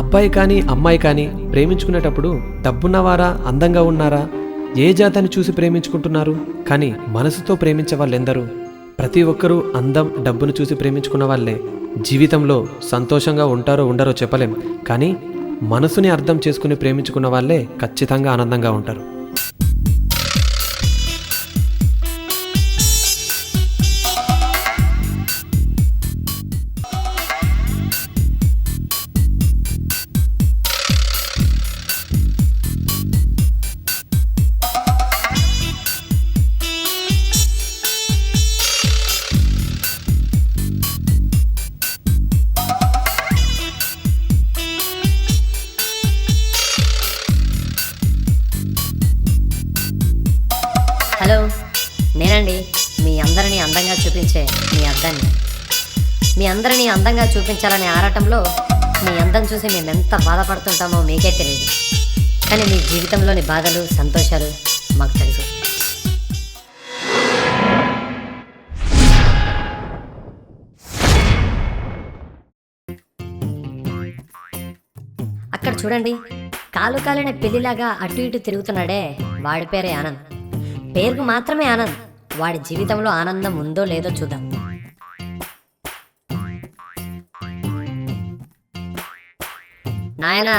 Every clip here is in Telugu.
అబ్బాయి కానీ అమ్మాయి కానీ ప్రేమించుకునేటప్పుడు డబ్బున్నవారా, అందంగా ఉన్నారా, ఏ జాతని చూసి ప్రేమించుకుంటున్నారు? కానీ మనసుతో ప్రేమించే వాళ్ళెందరూ? ప్రతి ఒక్కరూ అందం, డబ్బును చూసి ప్రేమించుకున్న వాళ్ళే. జీవితంలో సంతోషంగా ఉంటారో ఉండరో చెప్పలేం, కానీ మనసుని అర్థం చేసుకుని ప్రేమించుకున్న వాళ్ళే ఖచ్చితంగా ఆనందంగా ఉంటారు. హలో, నేనండి మీ అందరినీ అందంగా చూపించే మీ అద్దాన్ని. మీ అందరినీ అందంగా చూపించాలనే ఆరాటంలో మీ అందం చూసి మేము ఎంత బాధపడుతుంటామో మీకే తెలియదు. కానీ మీ జీవితంలోని బాధలు, సంతోషాలు మాకు తెలుసు. అక్కడ చూడండి, కాలు కాలిన పెళ్లిలాగా అటు ఇటు తిరుగుతున్నాడే, వాడి పేరే ఆనంద్. పేరుకు మాత్రమే ఆనంద్. వాడి జీవితంలో ఆనందం ఉందో లేదో చూద్దాం. నాయనా,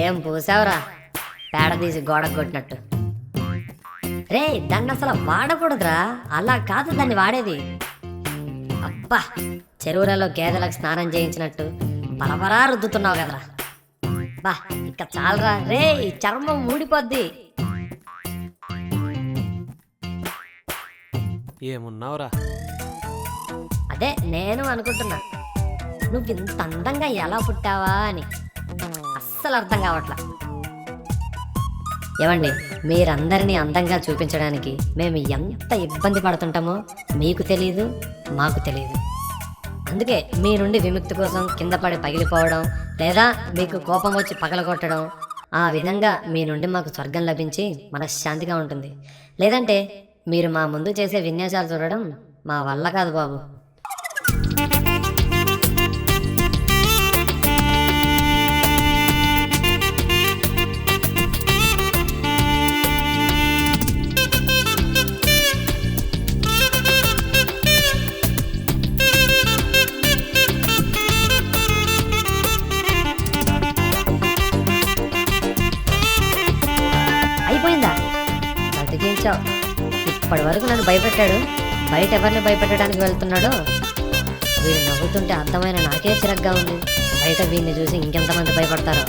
ఏం పూసావురా, పేడ తీసి గోడకు కొట్టినట్టు. రే, దాన్ని అసలు వాడకూడదురా, అలా కాదు దాన్ని వాడేది. అబ్బా, చెరువులలో గేదెలకు స్నానం చేయించినట్టు బలబరా రుద్దుతున్నావు కదరా. బా, ఇక చాలరా రే, ఈ చర్మం ఊడిపోద్ది. ఏమున్నావురా? అదే నేను అనుకుంటున్నా, నువ్వు ఇంత అందంగా ఎలా పుట్టావా అని. అస్సలు అర్థం కావట్లా. ఏమండి, మీరందరినీ అందంగా చూపించడానికి మేము ఎంత ఇబ్బంది పడుతుంటామో మీకు తెలియదు, మాకు తెలియదు. అందుకే మీ నుండి విముక్తి కోసం కింద పడి పగిలిపోవడం, లేదా మీకు కోపం వచ్చి పగలగొట్టడం, ఆ విధంగా మీ నుండి మాకు స్వర్గం లభించి మనశ్శాంతిగా ఉంటుంది. లేదంటే మీరు మా ముందు చేసే విన్యాసాలు చూడడం మా వల్ల కాదు బాబు. అయిపోయిందా? బతికించావు. ఇప్పటి వరకు నన్ను భయపెట్టాడు, బయట ఎవరిని భయపెట్టడానికి వెళ్తున్నాడో. వీడు నవ్వుతుంటే అర్థమైన నాకే చిరగ్గా ఉంది. బయట వీడిని చూసి ఇంకెంతమంది భయపడతారో.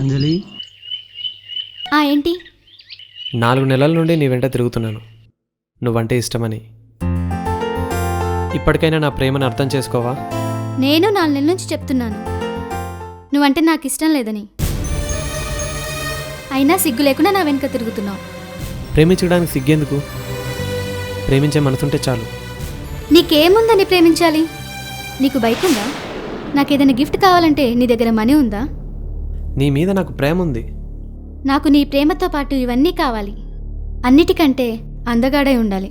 అంజలి, ఏంటి? 4 నెలల నుండి నీ వెంట తిరుగుతున్నాను, నువ్వంటే ఇష్టమని. ఇప్పటికైనా నా ప్రేమను అర్థం చేసుకోవా? నేను 4 నెలల నుంచి చెప్తున్నాను నువ్వంటే నాకు ఇష్టం లేదని. అయినా సిగ్గు లేకుండా నా వెనుక తిరుగుతున్నావు. ప్రేమించడానికి సిగ్గెందుకు? ప్రేమించే మనసుంటే చాలు. నీకేముందని ప్రేమించాలి? నీకు బైక్ ఉందా? నాకేదైనా గిఫ్ట్ కావాలంటే నీ దగ్గర మనీ ఉందా? నీ మీద నాకు ప్రేమ ఉంది. నాకు నీ ప్రేమతో పాటు ఇవన్నీ కావాలి. అన్నిటికంటే అందగాడై ఉండాలి.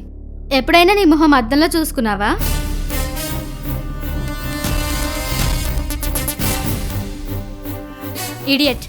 ఎప్పుడైనా నీ మొహం అద్దంలో చూసుకున్నావా? ఇడియట్.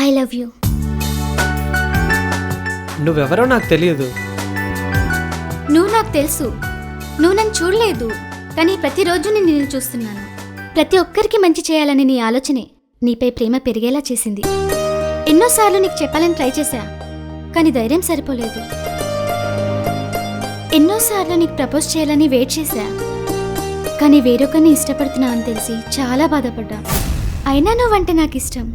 I love you. నువ్వెవరో నాకు తెలియదు. నువ్వు నాకు తెలుసు. నువ్వు నన్ను చూడలేదు, కానీ ప్రతిరోజు నేను నిన్ను చూస్తున్నాను. ప్రతి ఒక్కరికి మంచి చేయాలని నీ ఆలోచనే నీపై ప్రేమ పెరిగేలా చేసింది. ఎన్నోసార్లు నీకు చెప్పాలని ట్రై చేశా, కానీ ధైర్యం సరిపోలేదు. ఎన్నోసార్లు నీకు ప్రపోజ్ చేయాలని వెయిట్ చేశా, కానీ వేరొకరిని ఇష్టపడుతున్నా అని తెలిసి చాలా బాధపడ్డా. అయినా నువ్వంటే నాకు ఇష్టం.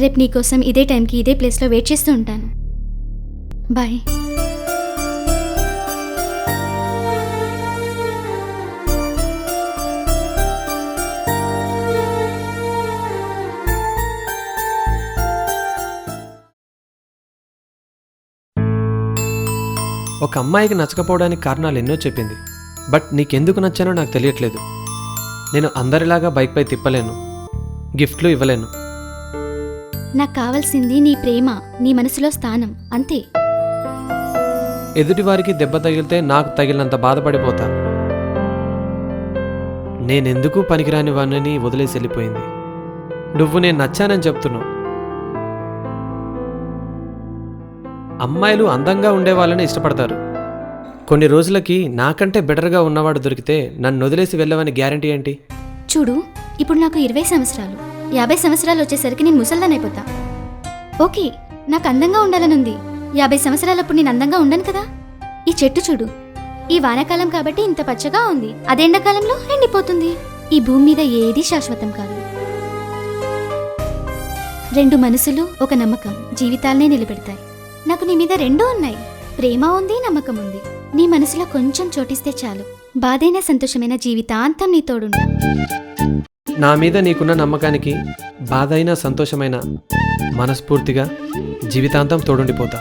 రేపు నీకోసం ఇదే టైంకి ఇదే ప్లేస్లో వెయిట్ చేస్తూ ఉంటాను. బాయ్. ఒక అమ్మాయికి నచ్చకపోవడానికి కారణాలు ఎన్నో చెప్పింది. బట్ నీకెందుకు నచ్చానో నాకు తెలియట్లేదు. నేను అందరిలాగా బైక్పై తిప్పలేను, గిఫ్ట్లు ఇవ్వలేను. నాకు కావాల్సింది నీ ప్రేమ, నీ మనసులో స్థానం, అంతే. ఎదుటివారికి దెబ్బ తగిలితే నాకు తగిలినంత బాధపడిపోతా. నేనెందుకు పనికిరాని వాడిని వదిలేసి వెళ్ళిపోయింది. నువ్వు నేను నచ్చానని చెప్తున్నావు. అమ్మాయిలు అందంగా ఉండేవాళ్ళని ఇష్టపడతారు. కొన్ని రోజులకి నాకంటే బెటర్గా ఉన్నవాడు దొరికితే నన్ను వదిలేసి వెళ్ళవని గ్యారంటీ ఏంటి? చూడు, ఇప్పుడు నాకు 20 సంవత్సరాలు, 50 సంవత్సరాలు వచ్చేసరికి నేను ముసల్దానైపోతా. ఓకే, నాకు అందంగా ఉండాలనుంది. 50 సంవత్సరాలప్పుడు నేను అందంగా ఉండను కదా. ఈ చెట్టు చూడు, ఈ వానాకాలం కాబట్టి ఇంత పచ్చగా ఉంది, అదే ఎండాకాలంలో ఎండిపోతుంది. ఈ భూమి మీద ఏదీ శాశ్వతం కాదు. 2 మనసులు, ఒక నమ్మకం జీవితాలనే నిలబెడతాయి. నాకు నీ మీద 2 ఉన్నాయి. ప్రేమ ఉంది, నమ్మకం ఉంది. నీ మనసులో కొంచెం చోటిస్తే చాలు, బాధైన సంతోషమైన జీవితాంతం నీ తోడుంటా. నా మీద నీకున్న నమ్మకానికి బాధ అయినా సంతోషమైన మనస్ఫూర్తిగా జీవితాంతం తోడుండిపోతా.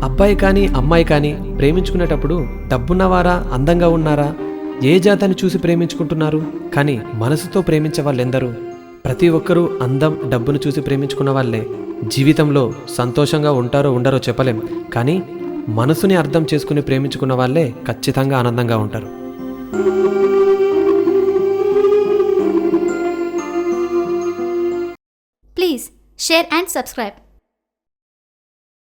అబ్బాయి కానీ అమ్మాయి కానీ ప్రేమించుకునేటప్పుడు డబ్బున్నవారా, అందంగా ఉన్నారా, ఏ జాతని చూసి ప్రేమించుకుంటున్నారు? కానీ మనసుతో ప్రేమించే వాళ్ళెందరూ? ప్రతి ఒక్కరూ అందం, డబ్బును చూసి ప్రేమించుకున్న వాళ్ళే జీవితంలో సంతోషంగా ఉంటారో ఉండరో చెప్పలేం, కానీ మనసుని అర్థం చేసుకుని ప్రేమించుకున్న వాళ్ళే ఖచ్చితంగా ఆనందంగా ఉంటారు. Please share and subscribe.